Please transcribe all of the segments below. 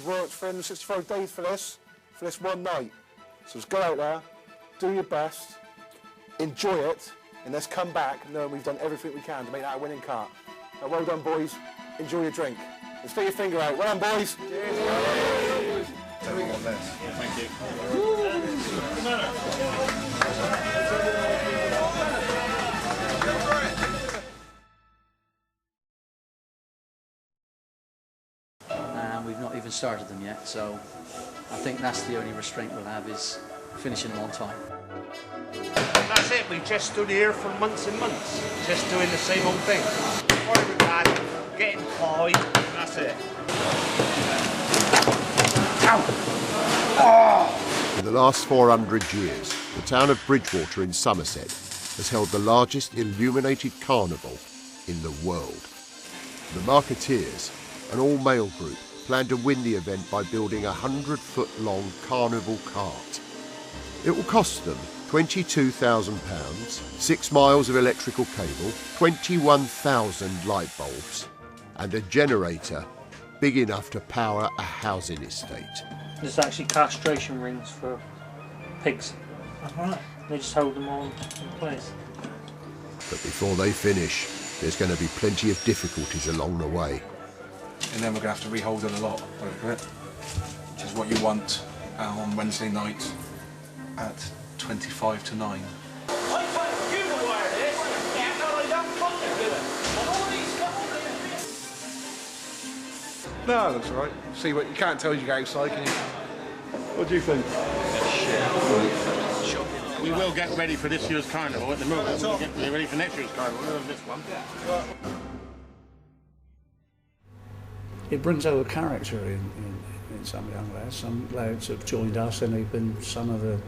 We've worked 365 days for this one night. So let's go out there, do your best, enjoy it, and let's come back knowing we've done everything we can to make that a winning cart. Well done, boys. Enjoy your drink. And stick your finger out. Well done, boys. Cheers. So we got this. Yeah, thank you. And we've not even started them yet, so I think that's the only restraint we'll have is finishing them on time. That's it, we just stood here for months and months, just doing the same old thing. Firing bad, getting high, that's it. For the last 400 years, the town of Bridgwater in Somerset has held the largest illuminated carnival in the world. The Marketeers, an all-male group, planned to win the event by building a 100-foot-long carnival cart. It will cost them £22,000, 6 miles of electrical cable, 21,000 light bulbs, and a generator big enough to power a housing estate. There's actually castration rings for pigs. Right. They just hold them all in place. But before they finish, there's going to be plenty of difficulties along the way. And then we're going to have to rehold it a lot, which is what you want on Wednesday night at 25 to 9. No, it looks alright. See what you can't tell as you go outside, can you? What do you think? We will get ready for this year's carnival. At the moment, we'll get ready for next year's carnival. We'll have this one. It brings out a character in some young lads. Some lads have joined us and they've been some of the,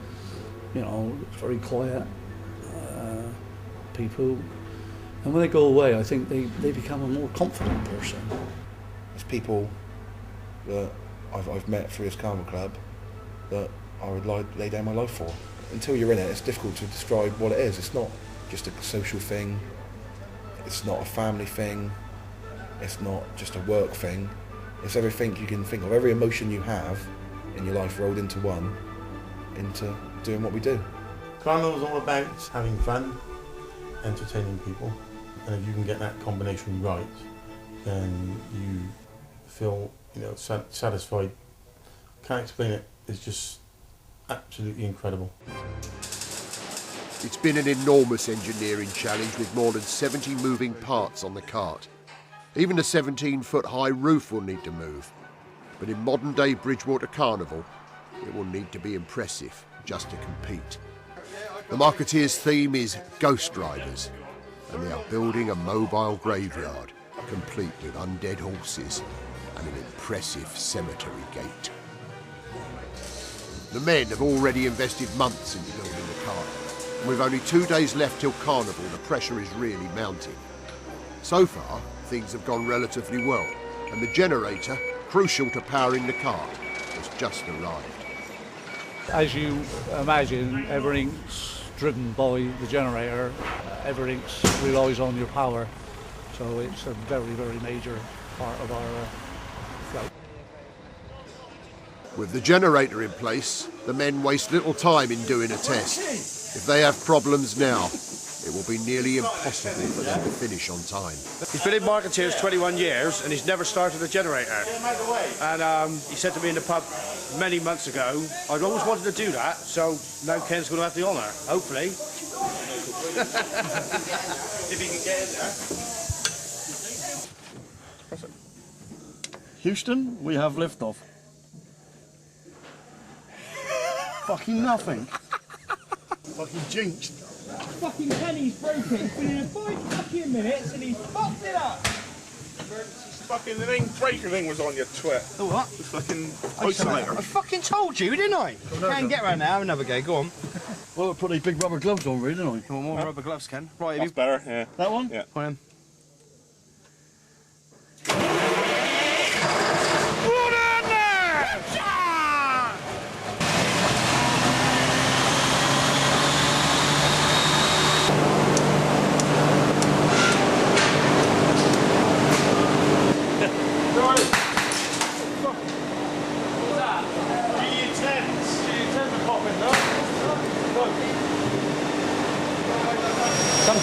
very quiet people. And when they go away, I think they become a more confident person. It's people that I've met through this carnival club that I would lay down my life for. Until you're in it, it's difficult to describe what it is. It's not just a social thing. It's not a family thing. It's not just a work thing. It's everything you can think of, every emotion you have in your life rolled into one, into doing what we do. Carnival is all about having fun, entertaining people, and if you can get that combination right, then you feel satisfied. Can't explain it. It's just absolutely incredible. It's been an enormous engineering challenge with more than 70 moving parts on the cart. Even the 17-foot-high roof will need to move. But in modern-day Bridgwater Carnival, it will need to be impressive just to compete. The Marketeers' theme is Ghost Riders, and they are building a mobile graveyard, complete with undead horses and an impressive cemetery gate. The men have already invested months in building the cart, and with only 2 days left till Carnival, the pressure is really mounting. So far, things have gone relatively well, and the generator, crucial to powering the cart, has just arrived. As you imagine, everything's driven by the generator. Everything relies on your power, so it's a very, very major part of our float. With the generator in place, the men waste little time in doing a test. If they have problems now, it will be nearly impossible for them to finish on time. He's been in Marketeers 21 years and he's never started a generator. And he said to me in the pub many months ago, I'd always wanted to do that, so now Ken's going to have the honour, hopefully. If he can get in there. Houston, we have liftoff. Fucking nothing. Fucking jinxed. Fucking Kenny's broken. He's been in there 5 fucking minutes and he's fucked it up. Fucking the name breaker thing was on your twit. The what? The fucking isolator. I fucking told you, didn't I? Can't get around now, have another go, go on. Well, I put these big rubber gloves on, really, didn't I? You want more rubber gloves, Ken? Right, That's better, yeah. That one? Yeah. Go on.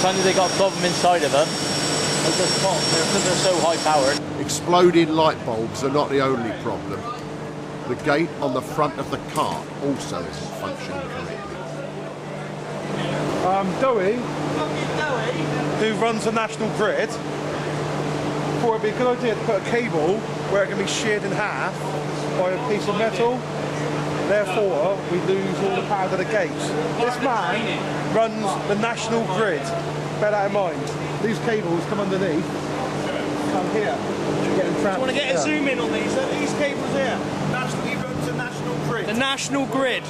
time that they got a problem inside of them, they just pop. Because they're so high powered. Exploding light bulbs are not the only problem. The gate on the front of the cart also isn't functioning correctly. Dowie, who runs the national grid, thought it'd be a good idea to put a cable where it can be sheared in half by a piece of metal. Therefore, we lose all the power to the gates. This man runs the national grid. Bear that in mind. These cables come underneath, come here. Get them trapped. Do you want to get a zoom in on these? These cables here. He runs the national grid. The national grid.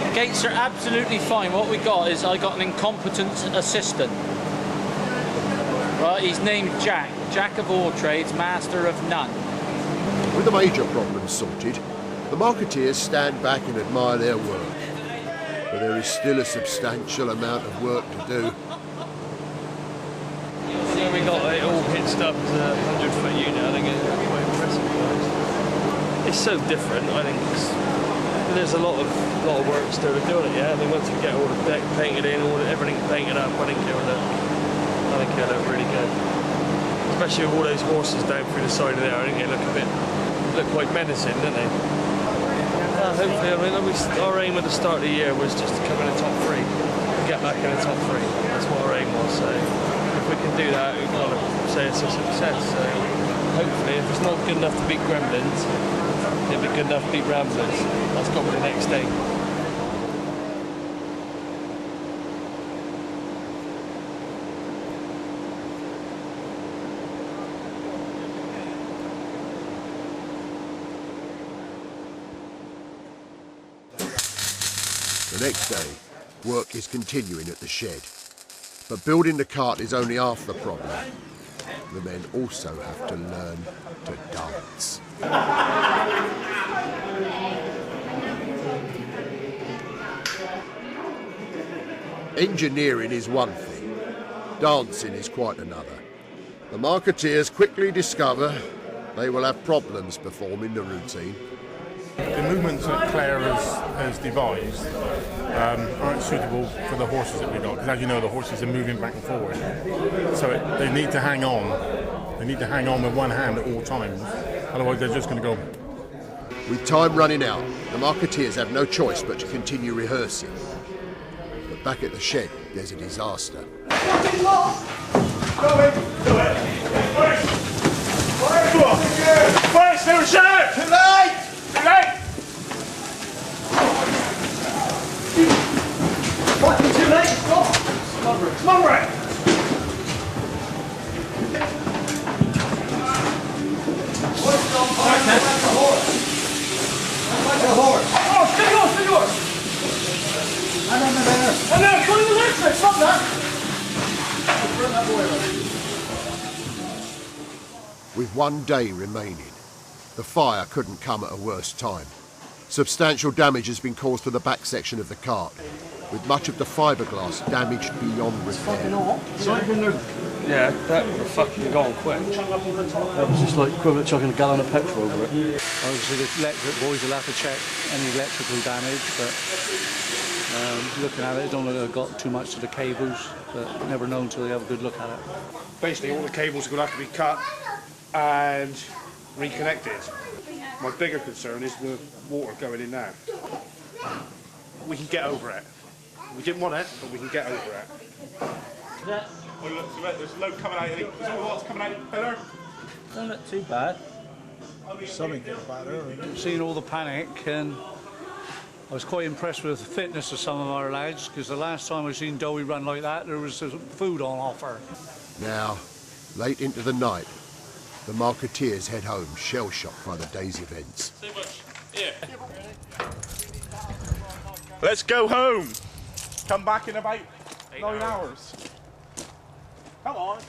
The gates are absolutely fine. What we got is I got an incompetent assistant. Right, he's named Jack. Jack of all trades, master of none. With the major problems sorted, the Marketeers stand back and admire their work. But there is still a substantial amount of work to do. When we got it all hitched up to a 100-foot unit, I think it's quite impressive. It's so different. I think there's a lot of work still to do on it. Yeah, I think once we get all the deck painted in, everything painted up, I think it'll look really good. Especially with all those horses down through the side of there, I think they look quite menacing, don't they? Hopefully, I mean, our aim at the start of the year was just to come in the top 3, get back in the top 3. That's what our aim was. So if we can do that, we've got to say it's a success. So hopefully, if it's not good enough to beat Gremlins, it'll be good enough to beat Ramblers. That's got to be the next thing. The next day, work is continuing at the shed. But building the cart is only half the problem. The men also have to learn to dance. Engineering is one thing, dancing is quite another. The Marketeers quickly discover they will have problems performing the routine. The movements that Claire has devised aren't suitable for the horses that we've got, because as you know, the horses are moving back and forward. So they need to hang on. They need to hang on with one hand at all times, otherwise they're just going to go. With time running out, the Marketeers have no choice but to continue rehearsing. But back at the shed, there's a disaster. Come on, Ray! With one day remaining, the fire couldn't come at a worse time. Substantial damage has been caused to the back section of the cart, with much of the fiberglass damaged beyond repair. Yeah, that would have fucking gone quick. That was just like equivalent to chucking a gallon of petrol over it. Obviously the electric boys will have to check any electrical damage, but looking at it, I don't know if they've got too much to the cables, but never know until they have a good look at it. Basically, all the cables are going to have to be cut and reconnected. My bigger concern is the water going in now. We can get over it. We didn't want it, but we can get over it. Oh, look, there's a load coming out. There's all lots coming out. Pillar. Don't look too bad. Something good about her. Seeing all the panic, and I was quite impressed with the fitness of some of our lads, because the last time I seen Dowie run like that, there was food on offer. Now, late into the night, the Marketeers head home, shell-shocked by the day's events. Here. Let's go home. Come back in about 9 hours. Come on.